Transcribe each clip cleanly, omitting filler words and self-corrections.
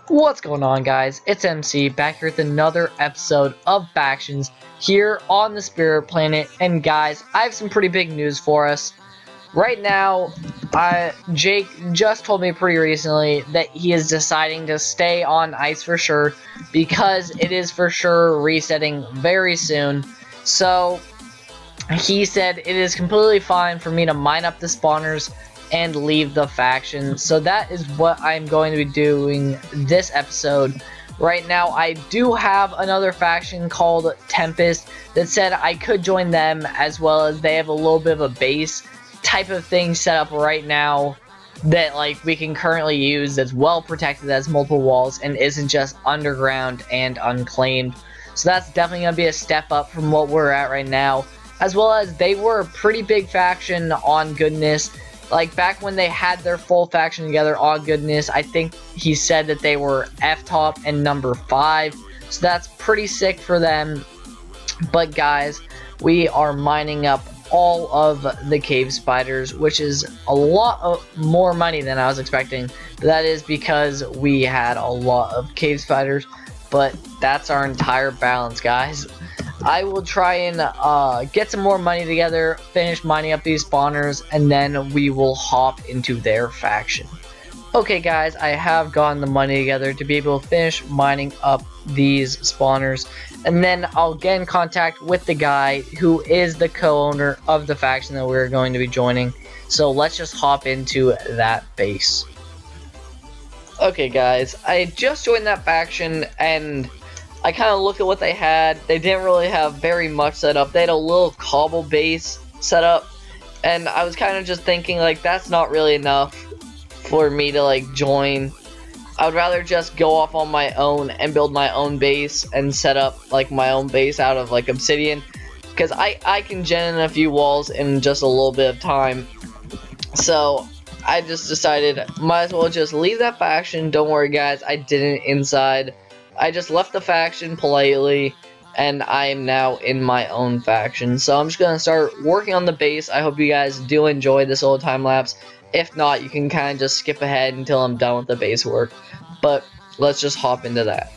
What's going on, guys? It's MC back here with another episode of Factions here on the Spirit Planet. And guys, I have some pretty big news for us. Right now, Jake just told me pretty recently that he is deciding to stay on ice for sure because it is for sure resetting very soon. So he said it is completely fine for me to mine up the spawners and leave the faction. So that is what I'm going to be doing this episode. Right now, I do have another faction called Tempest that said I could join them, as well as they have a little bit of a base type of thing set up right now that like we can currently use, that's well protected, as multiple walls, and isn't just underground and unclaimed. So that's definitely going to be a step up from what we're at right now, as well as they were a pretty big faction on Goodness. Like back when they had their full faction together on Goodness, I think he said that they were F-top and number 5. So that's pretty sick for them. But guys, we are mining up all of the cave spiders, which is a lot more money than I was expecting. But that is because we had a lot of cave spiders. But that's our entire balance, guys. I will try and get some more money together, finish mining up these spawners, and then we will hop into their faction. Okay guys, I have gotten the money together to be able to finish mining up these spawners, and then I'll get in contact with the guy who is the co-owner of the faction that we're going to be joining. So let's just hop into that base. Okay guys, I just joined that faction, and I kind of look at what they had. They didn't really have very much set up. They had a little cobble base set up, and I was kind of just thinking, like, that's not really enough for me to like join. I would rather just go off on my own and build my own base and set up like my own base out of like obsidian, because I can gen in a few walls in just a little bit of time. So I just decided might as well just leave that faction. Don't worry guys, I didn't inside. I just left the faction politely, and I am now in my own faction. So I'm just going to start working on the base. I hope you guys do enjoy this little time lapse. If not, you can kind of just skip ahead until I'm done with the base work. But let's just hop into that.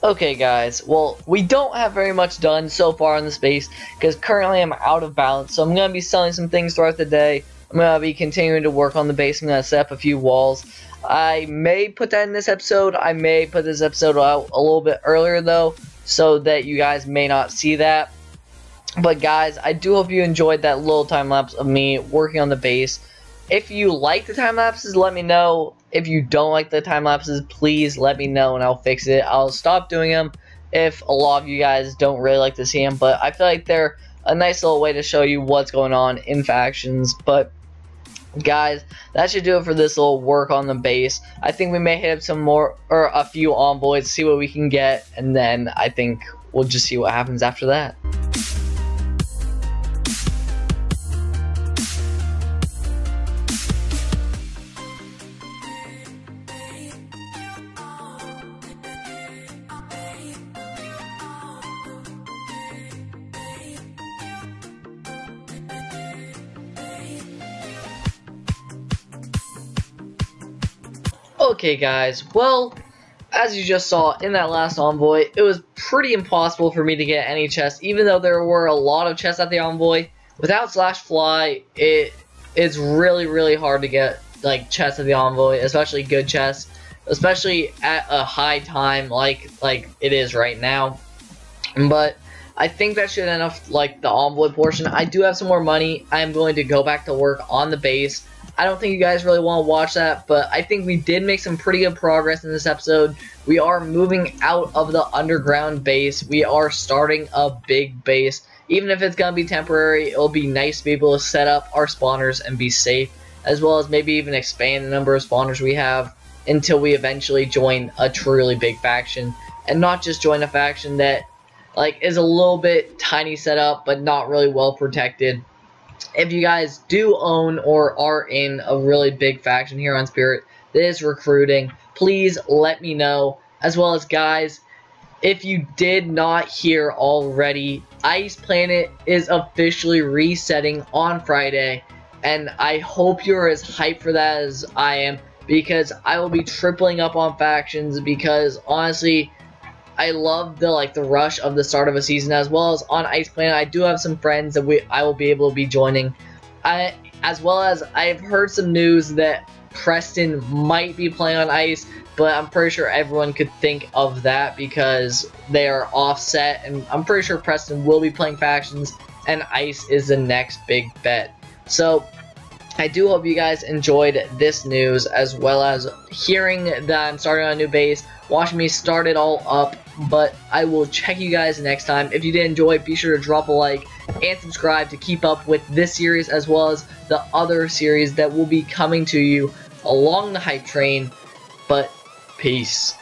Okay guys, well, we don't have very much done so far on this base, because currently I'm out of balance, so I'm going to be selling some things throughout the day. I'm going to be continuing to work on the base. I'm going to set up a few walls. I may put that in this episode. I may put this episode out a little bit earlier though, so that you guys may not see that. But guys, I do hope you enjoyed that little time lapse of me working on the base. If you like the time lapses, let me know. If you don't like the time lapses, please let me know and I'll fix it. I'll stop doing them if a lot of you guys don't really like to see them, but I feel like they're a nice little way to show you what's going on in factions. But guys, that should do it for this little work on the base. I think we may hit up some more, or a few envoys, see what we can get, and then I think we'll just see what happens after that. Okay guys, well, as you just saw in that last envoy, it was pretty impossible for me to get any chests, even though there were a lot of chests at the envoy. Without /fly, it's really hard to get like chests at the envoy, especially good chests, especially at a high time like it is right now. But I think that should end up like the envoy portion. I do have some more money. I am going to go back to work on the base. I don't think you guys really want to watch that, but I think we did make some pretty good progress in this episode. We are moving out of the underground base. We are starting a big base. Even if it's going to be temporary, it'll be nice to be able to set up our spawners and be safe, as well as maybe even expand the number of spawners we have until we eventually join a truly big faction, and not just join a faction that like is a little bit tiny set up but not really well protected. If you guys do own or are in a really big faction here on Spirit that is recruiting, please let me know. As well as guys, if you did not hear already, Ice Planet is officially resetting on Friday, and I hope you're as hyped for that as I am, because I will be tripling up on factions, because honestly I love the rush of the start of a season. As well as on Ice Planet, I do have some friends that I will be able to be joining. As well as I've heard some news that Preston might be playing on Ice, but I'm pretty sure everyone could think of that because they are offset, and I'm pretty sure Preston will be playing factions, and Ice is the next big bet. So I do hope you guys enjoyed this news, as well as hearing that I'm starting on a new base, watching me start it all up. But I will check you guys next time. If you did enjoy, be sure to drop a like and subscribe to keep up with this series, as well as the other series that will be coming to you along the hype train. But peace.